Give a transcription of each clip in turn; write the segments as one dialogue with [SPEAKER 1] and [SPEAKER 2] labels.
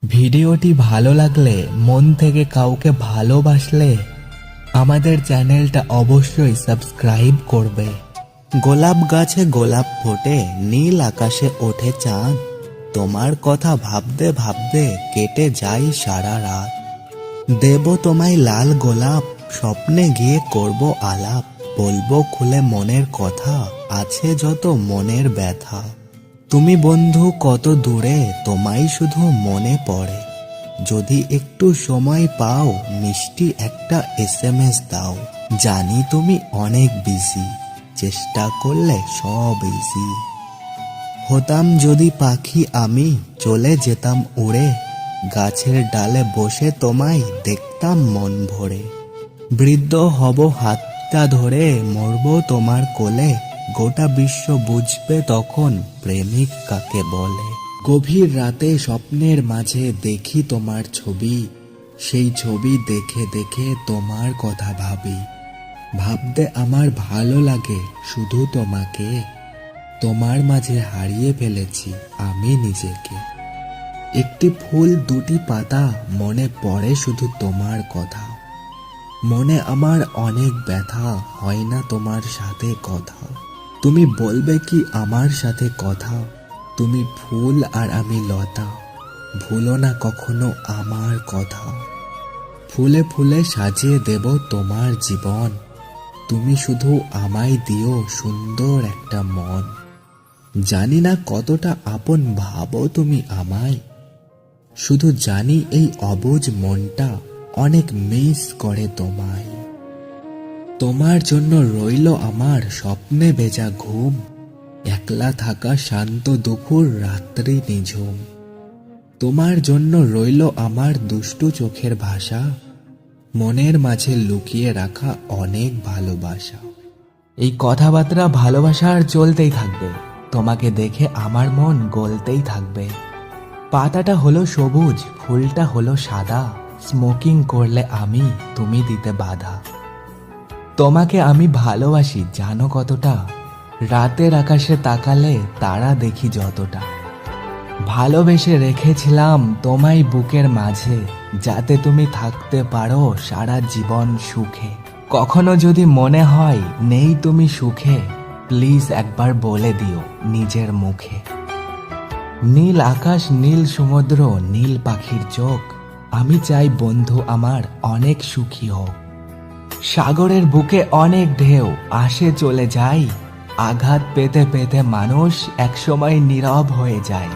[SPEAKER 1] ভিডিওটি ভালো লাগলে, মন থেকে কাউকে ভালোবাসলে আমাদের চ্যানেলটা অবশ্যই সাবস্ক্রাইব করবে। গোলাপ গাছে গোলাপ ফোটে, নীল আকাশে ওঠে চাঁদ। তোমার কথা ভাবতে ভাবতে কেটে যাই সারা রাত। দেব তোমায় লাল গোলাপ, স্বপ্নে গিয়ে করব আলাপ। বলবো খুলে মনের কথা, আছে যত মনের ব্যথা। তুমি বন্ধু কত দূরে, তোমায় শুধু মনে পড়ে। যদি একটু সময় পাও, মিষ্টি একটা SMS দাও। জানি তুমি অনেক বিজি, চেষ্টা করলে সব ইজি। হতাম যদি পাখি আমি, চলে যেতাম উড়ে। গাছের ডালে বসে তোমায় দেখতাম মন ভরে। বৃদ্ধ হব হাতটা ধরে, মরব তোমার কোলে। গোটা বিশ্ব বুঝবে তখন প্রেমিক কাকে বলে। গভীর রাতে স্বপ্নের মাঝে দেখি তোমার ছবি। সেই ছবি দেখে দেখে তোমার কথা ভাবি। ভাবতে আমার ভালো লাগে শুধু তোমাকে। তোমার মাঝে হারিয়ে ফেলেছি আমি নিজেকে। একটি ফুল দুটি পাতা, মনে পড়ে শুধু তোমার কথা। মনে আমার অনেক ব্যথা, হয় না তোমার সাথে কথা। তুমি বলবে কি আমার সাথে কথা? তুমি ফুল আর আমি লতা, ভুলো না কখনো আমার কথা। ফুলে ফুলে সাজিয়ে দেব তোমার জীবন। তুমি শুধু আমায় দিও সুন্দর একটা মন। জানি না কতটা আপন ভাবো তুমি আমায়। শুধু জানি এই অবুঝ মনটা অনেক মিস করে তোমায়। তোমার জন্য রইল আমার স্বপ্নে ভেজা ঘুম। একলা থাকা শান্ত দুপুর রাত্রি নিঝুম। তোমার জন্য রইল আমার দুষ্টু চোখের ভাষা। মনের মাঝে লুকিয়ে রাখা অনেক ভালোবাসা। এই কথাবার্তা ভালোবাসার চলতেই থাকবে। তোমাকে দেখে আমার মন গলতেই থাকবে। পাতাটা হলো সবুজ, ফুলটা হলো সাদা। স্মোকিং করলে আমি, তুমি দিতে বাধা। তোমাকে আমি ভালোবাসি জানো কতটা। রাতের আকাশে তাকালে তারা দেখি যতটা। ভালোবেসে রেখেছিলাম তোমায় বুকের মাঝে, যাতে তুমি থাকতে পারো সারা জীবন সুখে। কখনো যদি মনে হয় নেই তুমি সুখে, প্লিজ একবার বলে দিও নিজের মুখে। নীল আকাশ, নীল সমুদ্র, নীল পাখির চোখ। আমি চাই বন্ধু আমার অনেক সুখী হোক। সাগরের বুকে অনেক ঢেউ আসে চলে যায়। আঘাত পেতে পেতে মানুষ একসময় নীরব হয়ে যায়।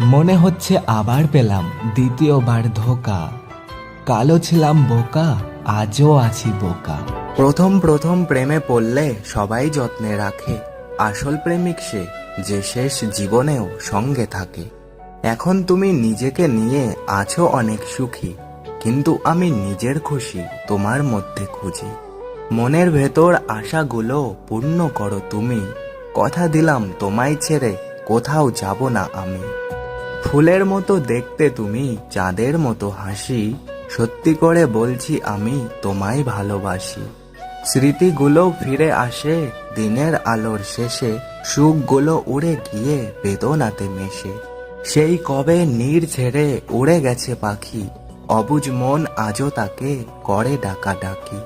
[SPEAKER 1] মনে হচ্ছে আবার পেলাম দ্বিতীয়বার ধোকা। কালো ছিলাম বোকা, আজও আছি বোকা। প্রথম প্রথম প্রেমে পড়লে সবাই যত্নে রাখে। আসল প্রেমিক সে, যে শেষ জীবনেও সঙ্গে থাকে। এখন তুমি নিজেকে নিয়ে আছো অনেক সুখী, কিন্তু আমি নিজের খুশি তোমার মধ্যে খুঁজি। মনের ভেতর আশাগুলো পূর্ণ করো তুমি। কথা দিলাম তোমায় ছেড়ে কোথাও যাব না আমি। ফুলের মতো দেখতে তুমি, চাঁদের মতো হাসি। সত্যি করে বলছি আমি তোমায় ভালোবাসি। স্মৃতিগুলো ফিরে আসে দিনের আলোর শেষে। সুখগুলো উড়ে গিয়ে বেদনাতে মেশে। সেই কবে নীড় ছেড়ে উড়ে গেছে পাখি। অবুঝ মন আজও তাকে করে ডাকাডাকি।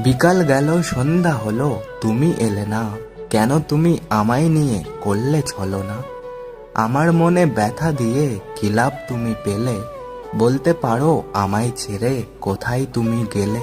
[SPEAKER 1] বিকাল গেল সন্ধ্যা হলো, তুমি এলে না। কেন তুমি আমায় নিয়ে করলে ছলনা? আমার মনে ব্যথা দিয়ে কি লাভ তুমি পেলে? বলতে পারো আমায় ছেড়ে কোথায় তুমি গেলে?